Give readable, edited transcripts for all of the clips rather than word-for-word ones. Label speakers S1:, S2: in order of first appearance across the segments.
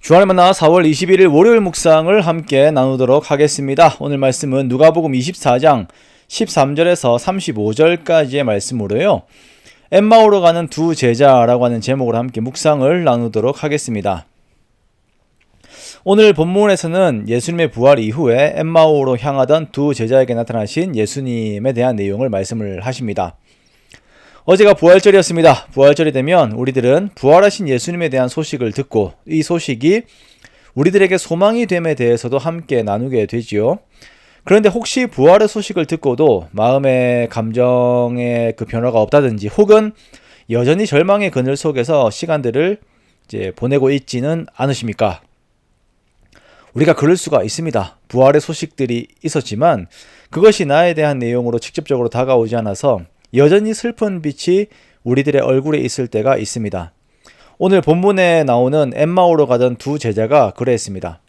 S1: 주안의 만나 4월 21일 월요일 묵상을 함께 나누도록 하겠습니다. 오늘 말씀은 누가복음 24장 13절에서 35절까지의 말씀으로요. 엠마오로 가는 두 제자라고 하는 제목으로 함께 묵상을 나누도록 하겠습니다. 오늘 본문에서는 예수님의 부활 이후에 엠마오로 향하던 두 제자에게 나타나신 예수님에 대한 내용을 말씀을 하십니다. 어제가 부활절이었습니다. 부활절이 되면 우리들은 부활하신 예수님에 대한 소식을 듣고 이 소식이 우리들에게 소망이 됨에 대해서도 함께 나누게 되지요. 그런데 혹시 부활의 소식을 듣고도 마음의 감정의 그 변화가 없다든지 혹은 여전히 절망의 그늘 속에서 시간들을 이제 보내고 있지는 않으십니까? 우리가 그럴 수가 있습니다. 부활의 소식들이 있었지만 그것이 나에 대한 내용으로 직접적으로 다가오지 않아서 여전히 슬픈 빛이 우리들의 얼굴에 있을 때가 있습니다. 오늘 본문에 나오는 엠마오로 가던 두 제자가 그랬습니다.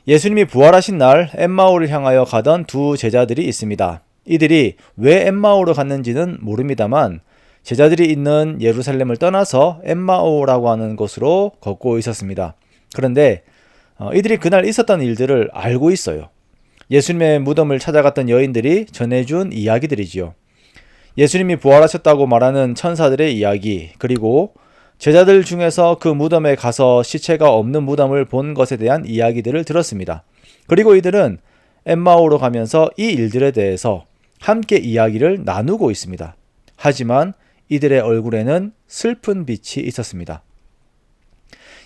S1: 예수님이 부활하신 날 엠마오를 향하여 가던 두 제자들이 있습니다. 이들이 왜 엠마오로 갔는지는 모릅니다만 제자들이 있는 예루살렘을 떠나서 엠마오라고 하는 곳으로 걷고 있었습니다. 그런데 이들이 그날 있었던 일들을 알고 있어요. 예수님의 무덤을 찾아갔던 여인들이 전해준 이야기들이지요. 예수님이 부활하셨다고 말하는 천사들의 이야기, 그리고 제자들 중에서 그 무덤에 가서 시체가 없는 무덤을 본 것에 대한 이야기들을 들었습니다. 그리고 이들은 엠마오로 가면서 이 일들에 대해서 함께 이야기를 나누고 있습니다. 하지만 이들의 얼굴에는 슬픈 빛이 있었습니다.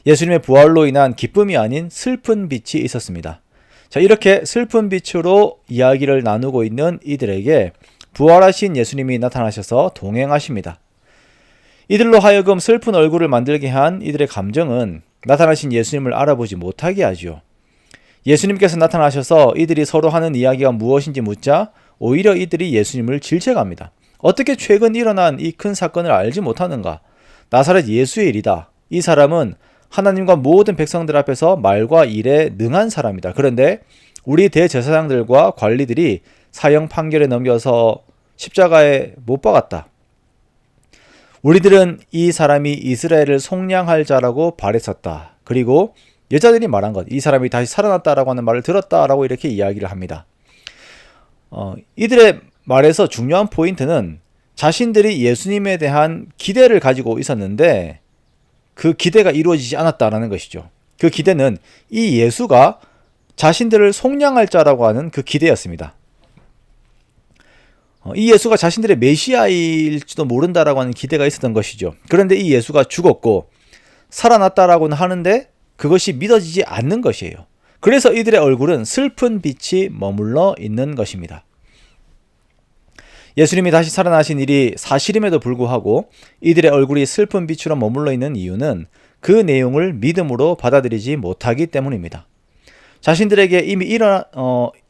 S1: 예수님의 부활로 인한 기쁨이 아닌 슬픈 빛이 있었습니다. 자, 이렇게 슬픈 빛으로 이야기를 나누고 있는 이들에게 부활하신 예수님이 나타나셔서 동행하십니다. 이들로 하여금 슬픈 얼굴을 만들게 한 이들의 감정은 나타나신 예수님을 알아보지 못하게 하지요. 예수님께서 나타나셔서 이들이 서로 하는 이야기가 무엇인지 묻자 오히려 이들이 예수님을 질책합니다. 어떻게 최근 일어난 이 큰 사건을 알지 못하는가? 나사렛 예수의 일이다. 이 사람은 하나님과 모든 백성들 앞에서 말과 일에 능한 사람이다. 그런데 우리 대제사장들과 관리들이 사형 판결에 넘겨서 십자가에 못 박았다. 우리들은 이 사람이 이스라엘을 속량할 자라고 바랬었다. 그리고 여자들이 말한 것, 이 사람이 다시 살아났다라고 하는 말을 들었다라고 이렇게 이야기를 합니다. 이들의 말에서 중요한 포인트는 자신들이 예수님에 대한 기대를 가지고 있었는데 그 기대가 이루어지지 않았다라는 것이죠. 그 기대는 이 예수가 자신들을 속량할 자라고 하는 그 기대였습니다. 이 예수가 자신들의 메시아일지도 모른다라고 하는 기대가 있었던 것이죠. 그런데 이 예수가 죽었고 살아났다라고는 하는데 그것이 믿어지지 않는 것이에요. 그래서 이들의 얼굴은 슬픈 빛이 머물러 있는 것입니다. 예수님이 다시 살아나신 일이 사실임에도 불구하고 이들의 얼굴이 슬픈 빛으로 머물러 있는 이유는 그 내용을 믿음으로 받아들이지 못하기 때문입니다. 자신들에게 이미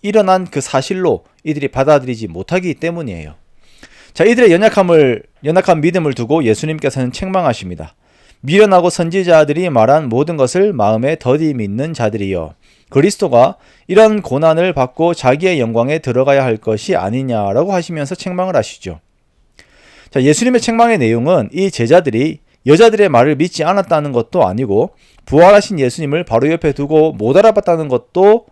S1: 일어난 그 사실로 이들이 받아들이지 못하기 때문이에요. 자, 이들의 연약한 믿음을 두고 예수님께서는 책망하십니다. 미련하고 선지자들이 말한 모든 것을 마음에 더디 믿는 자들이여. 그리스도가 이런 고난을 받고 자기의 영광에 들어가야 할 것이 아니냐라고 하시면서 책망을 하시죠. 자, 예수님의 책망의 내용은 이 제자들이 여자들의 말을 믿지 않았다는 것도 아니고 부활하신 예수님을 바로 옆에 두고 못 알아봤다는 것도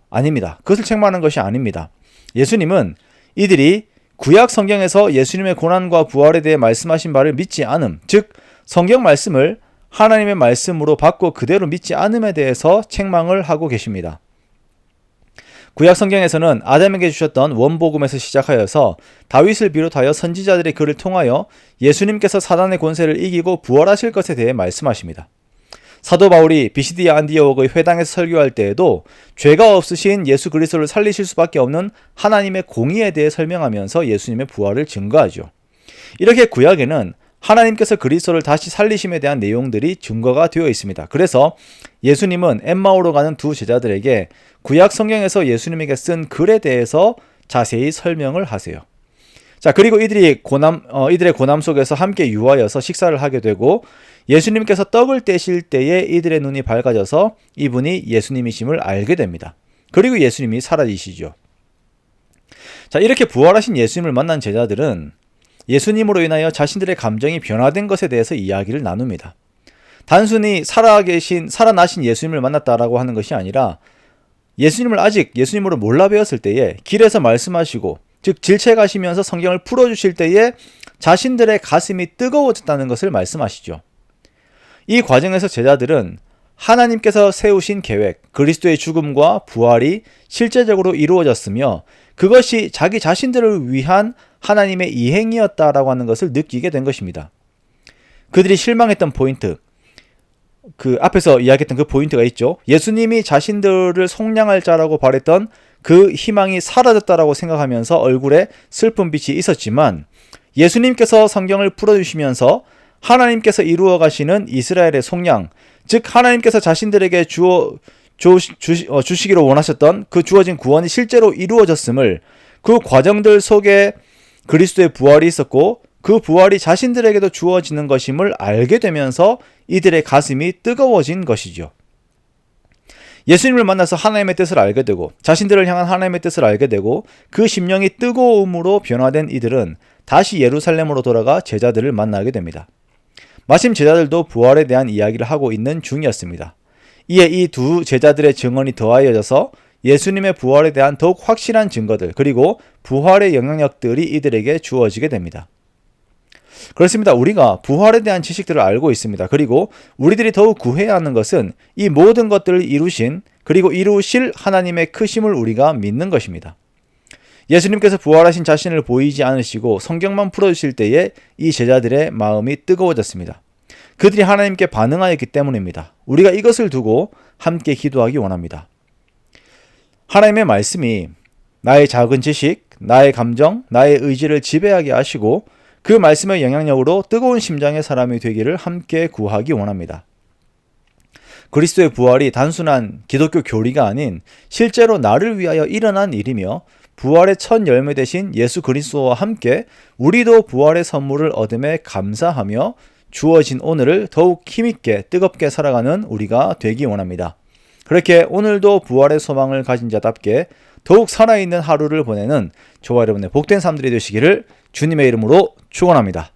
S1: 아닙니다. 그것을 책망하는 것이 아닙니다. 예수님은 이들이 구약 성경에서 예수님의 고난과 부활에 대해 말씀하신 바를 믿지 않음, 즉 성경 말씀을 하나님의 말씀으로 받고 그대로 믿지 않음에 대해서 책망을 하고 계십니다. 구약 성경에서는 아담에게 주셨던 원복음에서 시작하여서 다윗을 비롯하여 선지자들의 글을 통하여 예수님께서 사단의 권세를 이기고 부활하실 것에 대해 말씀하십니다. 사도 바울이 비시디아 안디옥의 회당에서 설교할 때에도 죄가 없으신 예수 그리스도를 살리실 수밖에 없는 하나님의 공의에 대해 설명하면서 예수님의 부활을 증거하죠. 이렇게 구약에는 하나님께서 그리스도를 다시 살리심에 대한 내용들이 증거가 되어 있습니다. 그래서 예수님은 엠마오로 가는 두 제자들에게 구약 성경에서 예수님에게 쓴 글에 대해서 자세히 설명을 하세요. 자, 그리고 이들의 고남 속에서 함께 유하여서 식사를 하게 되고 예수님께서 떡을 떼실 때에 이들의 눈이 밝아져서 이분이 예수님이심을 알게 됩니다. 그리고 예수님이 사라지시죠. 자, 이렇게 부활하신 예수님을 만난 제자들은 예수님으로 인하여 자신들의 감정이 변화된 것에 대해서 이야기를 나눕니다. 단순히 살아나신 예수님을 만났다라고 하는 것이 아니라 예수님을 아직 예수님으로 몰라 배웠을 때에 길에서 말씀하시고 즉 질책하시면서 성경을 풀어주실 때에 자신들의 가슴이 뜨거워졌다는 것을 말씀하시죠. 이 과정에서 제자들은 하나님께서 세우신 계획, 그리스도의 죽음과 부활이 실제적으로 이루어졌으며 그것이 자기 자신들을 위한 하나님의 이행이었다라고 하는 것을 느끼게 된 것입니다. 그들이 실망했던 포인트, 그 앞에서 이야기했던 그 포인트가 있죠. 예수님이 자신들을 속량할 자라고 바랬던 그 희망이 사라졌다라고 생각하면서 얼굴에 슬픈 빛이 있었지만 예수님께서 성경을 풀어주시면서 하나님께서 이루어 가시는 이스라엘의 속량, 즉 하나님께서 자신들에게 주시기로 원하셨던 그 주어진 구원이 실제로 이루어졌음을, 그 과정들 속에 그리스도의 부활이 있었고 그 부활이 자신들에게도 주어지는 것임을 알게 되면서 이들의 가슴이 뜨거워진 것이죠. 예수님을 만나서 하나님의 뜻을 알게 되고 자신들을 향한 하나님의 뜻을 알게 되고 그 심령이 뜨거움으로 변화된 이들은 다시 예루살렘으로 돌아가 제자들을 만나게 됩니다. 마침 제자들도 부활에 대한 이야기를 하고 있는 중이었습니다. 이에 이 두 제자들의 증언이 더하여져서 예수님의 부활에 대한 더욱 확실한 증거들, 그리고 부활의 영향력들이 이들에게 주어지게 됩니다. 그렇습니다. 우리가 부활에 대한 지식들을 알고 있습니다. 그리고 우리들이 더욱 구해야 하는 것은 이 모든 것들을 이루신 그리고 이루실 하나님의 크심을 우리가 믿는 것입니다. 예수님께서 부활하신 자신을 보이지 않으시고 성경만 풀어주실 때에 이 제자들의 마음이 뜨거워졌습니다. 그들이 하나님께 반응하였기 때문입니다. 우리가 이것을 두고 함께 기도하기 원합니다. 하나님의 말씀이 나의 작은 지식, 나의 감정, 나의 의지를 지배하게 하시고 그 말씀의 영향력으로 뜨거운 심장의 사람이 되기를 함께 구하기 원합니다. 그리스도의 부활이 단순한 기독교 교리가 아닌 실제로 나를 위하여 일어난 일이며 부활의 첫 열매 되신 예수 그리스도와 함께 우리도 부활의 선물을 얻음에 감사하며 주어진 오늘을 더욱 힘있게 뜨겁게 살아가는 우리가 되기 원합니다. 그렇게 오늘도 부활의 소망을 가진 자답게 더욱 살아있는 하루를 보내는 저와 여러분의 복된 삶들이 되시기를 주님의 이름으로 축원합니다.